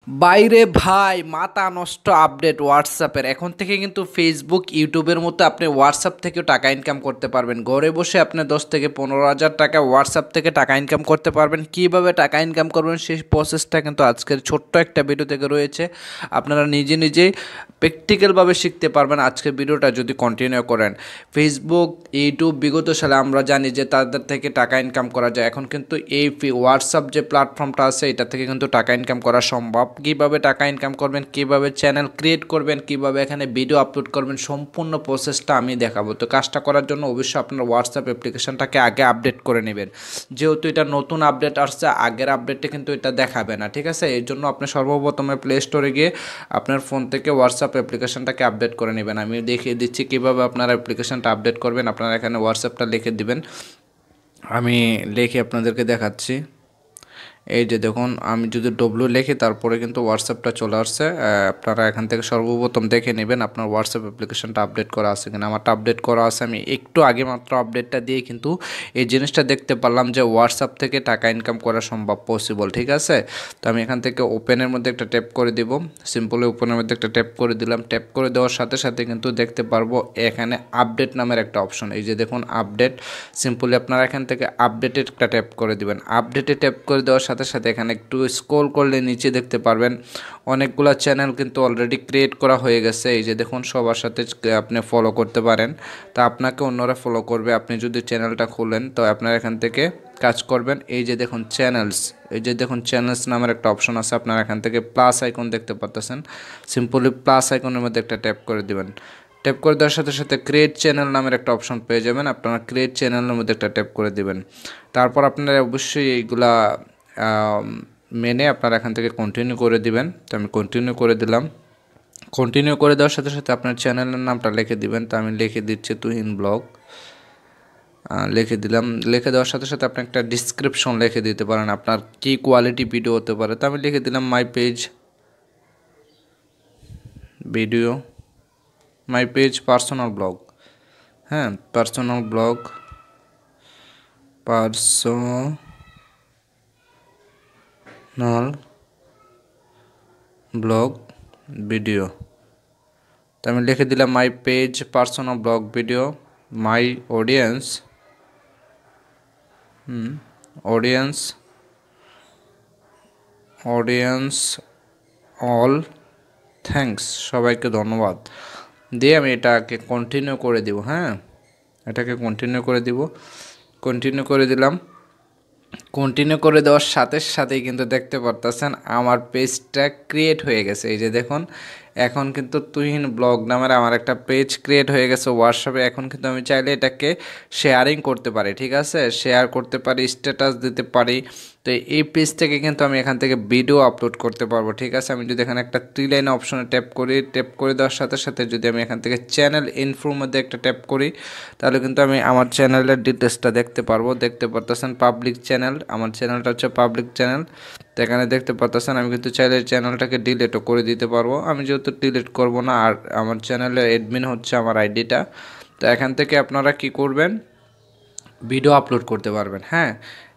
বাইরে ভাই মাথা নষ্ট আপডেট হোয়াটসঅ্যাপের এখন থেকে কিন্তু ফেসবুক ইউটিউবের মতো আপনি হোয়াটসঅ্যাপ থেকেও টাকা ইনকাম করতে পারবেন। ঘরে বসে আপনি 10 থেকে 15 হাজার টাকা হোয়াটসঅ্যাপ থেকে টাকা ইনকাম করতে পারবেন। কিভাবে টাকা ইনকাম করবেন সেই প্রসেসটা কিন্তু আজকের ছোট্ট একটা ভিডিও থেকে রয়েছে। আপনারা নিজে নিজেই প্র্যাকটিক্যালভাবে শিখতে পারবেন আজকের ভিডিওটা যদি কন্টিনিউ করেন। ফেসবুক ইউটিউব বিগত সালে আমরা জানি যে তাদের থেকে টাকা ইনকাম করা যায়। এখন কিন্তু এই হোয়াটসঅ্যাপ যে প্ল্যাটফর্মটা আছে এটা থেকে কিন্তু টাকা ইনকাম করা সম্ভব। কিভাবে টাকা ইনকাম করবেন, কিভাবে চ্যানেল ক্রিয়েট করবেন, কিভাবে এখানে ভিডিও আপলোড করবেন, সম্পূর্ণ প্রসেসটা আমি দেখাবো। তো কাজটা করার জন্য অবশ্যই আপনার হোয়াটসঅ্যাপ অ্যাপ্লিকেশনটাকে আগে আপডেট করে নেবেন। যেহেতু এটা নতুন আপডেট আসছে, আগের আপডেটে কিন্তু এটা দেখাবে না, ঠিক আছে? এই জন্য আপনি সর্বপ্রথমে প্লে স্টোরে গিয়ে আপনার ফোন থেকে হোয়াটসঅ্যাপ অ্যাপ্লিকেশনটাকে আপডেট করে নেবেন। আমি দেখিয়ে দিচ্ছি কীভাবে আপনারা অ্যাপ্লিকেশনটা আপডেট করবেন। আপনারা এখানে হোয়াটসঅ্যাপটা লিখে দিবেন, আমি লিখে আপনাদেরকে দেখাচ্ছি। এই যে দেখুন, আমি যদি ডব্লিউ লিখি তারপরে কিন্তু হোয়াটসঅ্যাপটা চলে আসছে। আপনারা এখান থেকে সর্বপ্রথম দেখে নেবেন আপনার হোয়াটসঅ্যাপ অ্যাপ্লিকেশনটা আপডেট করা আছে কিনা। আমারটা আপডেট করা আছে, আমি একটু আগে মাত্র আপডেটটা দিয়ে কিন্তু এই জিনিসটা দেখতে পারলাম যে হোয়াটসঅ্যাপ থেকে টাকা ইনকাম করা সম্ভব, পসিবল, ঠিক আছে? তো আমি এখান থেকে ওপেনের মধ্যে একটা ট্যাপ করে দিব। সিম্পলি ওপেনের মধ্যে একটা ট্যাপ করে দিলাম। ট্যাপ করে দেওয়ার সাথে সাথে কিন্তু দেখতে পারবো এখানে আপডেট নামের একটা অপশন। এই যে দেখুন আপডেট, সিম্পলি আপনারা এখান থেকে আপডেটেড একটা ট্যাপ করে দিবেন। আপডেটে ট্যাপ করে দেওয়ার সাথে সাথে এখানে একটু স্ক্রল করলে নিচে দেখতে পারবেন অনেকগুলো চ্যানেল কিন্তু অলরেডি ক্রিয়েট করা হয়ে গেছে। এই যে দেখুন সবার সাথে আপনি ফলো করতে পারেন, তা আপনাকে অন্যরা ফলো করবে আপনি যদি চ্যানেলটা খুলেন। তো আপনারা এখান থেকে কাজ করবেন। এই যে দেখুন চ্যানেলস, এই যে দেখুন চ্যানেলস নামের একটা অপশন আছে। আপনারা এখান থেকে প্লাস আইকন দেখতে পাচ্ছেন, সিম্পলি প্লাস আইকনের মধ্যে একটা ট্যাপ করে দিবেন। ট্যাপ করে দেওয়ার সাথে সাথে ক্রিয়েট চ্যানেল নামের একটা অপশন পেয়ে যাবেন। আপনারা ক্রিয়েট চ্যানেলের মধ্যে একটা ট্যাপ করে দিবেন। তারপর আপনারা অবশ্যই এইগুলা মেনে আপনারা এখান থেকে কন্টিনিউ করে দিবেন। তো আমি কন্টিনিউ করে দিলাম। কন্টিনিউ করে দেওয়ার সাথে সাথে আপনার চ্যানেলের নামটা লিখে দিবেন। তো আমি লিখে দিচ্ছি তুহিন ব্লগ, লিখে দিলাম। লিখে দেওয়ার সাথে সাথে আপনি একটা ডিসক্রিপশন লিখে দিতে পারেন আপনার কী কোয়ালিটি ভিডিও হতে পারে। তো আমি লিখে দিলাম my page video, my page personal blog. হ্যাঁ, personal blog, personal blog video. তো আমি লিখে দিলাম my page personal blog video, my audience audience audience all thanks, সবাইকে ধন্যবাদ দিয়ে আমি এটাকে কন্টিনিউ করে দিব। হ্যাঁ, এটাকে কন্টিনিউ করে দিব। কন্টিনিউ করে দিলাম। কন্টিনিউ করে দেওয়ার সাথে সাথেই কিন্তু দেখতে পারতেছেন আমার পেজটা ক্রিয়েট হয়ে গেছে। এই যে দেখুন এখন কিন্তু তুহিন ব্লগ নামের আমার একটা পেজ ক্রিয়েট হয়ে গেছে হোয়াটসঅ্যাপে। এখন কিন্তু আমি চাইলে এটাকে শেয়ারিং করতে পারি, ঠিক আছে? শেয়ার করতে পারি, স্ট্যাটাস দিতে পারি। তো এই পেজ থেকে কিন্তু আমি এখান থেকে ভিডিও আপলোড করতে পারবো, ঠিক আছে? আমি যদি এখানে একটা থ্রি লাইন অপশনে ট্যাপ করি, ট্যাপ করে দেওয়ার সাথে সাথে যদি আমি এখান থেকে চ্যানেল ইনফোর মধ্যে একটা ট্যাপ করি, তাহলে কিন্তু আমি আমার চ্যানেলের ডিটেলসটা দেখতে পারবো। দেখতে পারতেছেন পাবলিক চ্যানেল, আমার চ্যানেলটা হচ্ছে পাবলিক চ্যানেল। তো এখানে দেখতে পারতেছেন আমি কিন্তু চাইলে চ্যানেলটাকে ডিলিটও করে দিতে পারবো। আমি যেহেতু ডিলিট করব না, আর আমার চ্যানেলের অ্যাডমিন হচ্ছে আমার আইডিটা। তো এখান থেকে আপনারা কি করবেন, ভিডিও আপলোড করতে পারবেন। হ্যাঁ,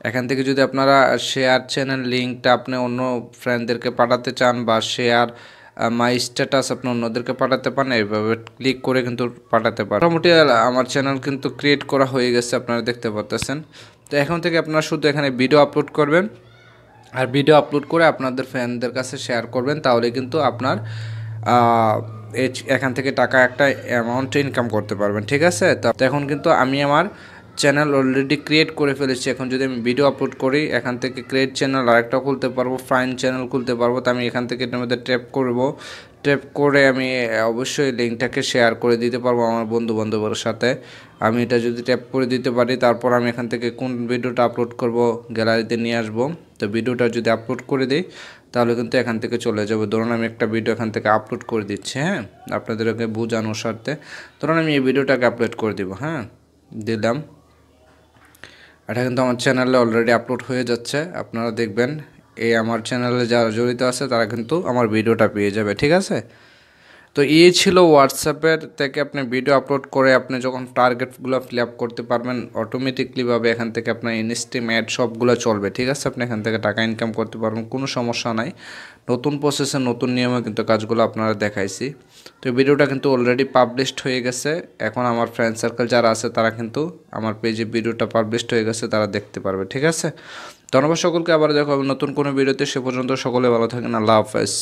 এখান থেকে যদি আপনারা শেয়ার চ্যানেল লিঙ্কটা আপনি অন্য ফ্রেন্ডদেরকে পাঠাতে চান বা শেয়ার মাই স্ট্যাটাস আপনি অন্যদেরকে পাঠাতে পারেন, এইভাবে ক্লিক করে কিন্তু পাঠাতে পারেন। মোটামুটি আমার চ্যানেল কিন্তু ক্রিয়েট করা হয়ে গেছে, আপনারা দেখতে পাচ্ছেন। তো এখন থেকে আপনারা শুধু এখানে ভিডিও আপলোড করবেন আর ভিডিও আপলোড করে আপনাদের ফ্রেন্ডদের কাছে শেয়ার করবেন, তাহলে কিন্তু আপনার এখান থেকে টাকা একটা অ্যামাউন্ট ইনকাম করতে পারবেন, ঠিক আছে? তো এখন কিন্তু আমি আমার চ্যানেল অলরেডি ক্রিয়েট করে ফেলেছি। এখন যদি আমি ভিডিও আপলোড করি, এখান থেকে ক্রিয়েট চ্যানেল আরেকটা খুলতে পারবো, ফাইন চ্যানেল খুলতে পারবো। তো আমি এখান থেকে এটার মধ্যে ট্যাপ করব। ট্যাপ করে আমি অবশ্যই লিঙ্কটাকে শেয়ার করে দিতে পারবো আমার বন্ধু বান্ধবের সাথে। আমি এটা যদি ট্যাপ করে দিতে পারি, তারপর আমি এখান থেকে কোন ভিডিওটা আপলোড করব গ্যালারিতে নিয়ে আসব। তো ভিডিওটা যদি আপলোড করে দিই তাহলে কিন্তু এখান থেকে চলে যাবে। ধরুন আমি একটা ভিডিও এখান থেকে আপলোড করে দিচ্ছি, হ্যাঁ, আপনাদেরকে বোঝানোর স্বার্থে। ধরুন আমি এই ভিডিওটাকে আপলোড করে দিব, হ্যাঁ, দিলাম। এটা কিন্তু আমার চ্যানেলে অলরেডি আপলোড হয়ে যাচ্ছে। আপনারা দেখবেন এই আমার চ্যানেলে যারা জড়িত আছে তারা কিন্তু আমার ভিডিওটা পেয়ে যাবে, ঠিক আছে? তো এই ছিল হোয়াটসঅ্যাপের থেকে আপনি ভিডিও আপলোড করে আপনি যখন টার্গেটগুলো ফিল আপ করতে পারবেন অটোমেটিকলিভাবে এখান থেকে আপনার ইনস্ট্রিম অ্যাড সবগুলো চলবে, ঠিক আছে? আপনি এখান থেকে টাকা ইনকাম করতে পারবেন, কোনো সমস্যা নাই। নতুন প্রসেসে নতুন নিয়মে কিন্তু কাজগুলো আপনারা দেখাইছি। তো ভিডিওটা কিন্তু অলরেডি পাবলিশড হয়ে গেছে। এখন আমার ফ্রেন্ড সার্কেল যারা আছে তারা কিন্তু আমার পেজে ভিডিওটা পাবলিশড হয়ে গেছে, তারা দেখতে পারবে, ঠিক আছে? ধন্যবাদ সকলকে, আবার দেখা হবে নতুন কোনো ভিডিওতে। সে পর্যন্ত সকলে ভালো থাকেন, আল্লাহ হাফেজ।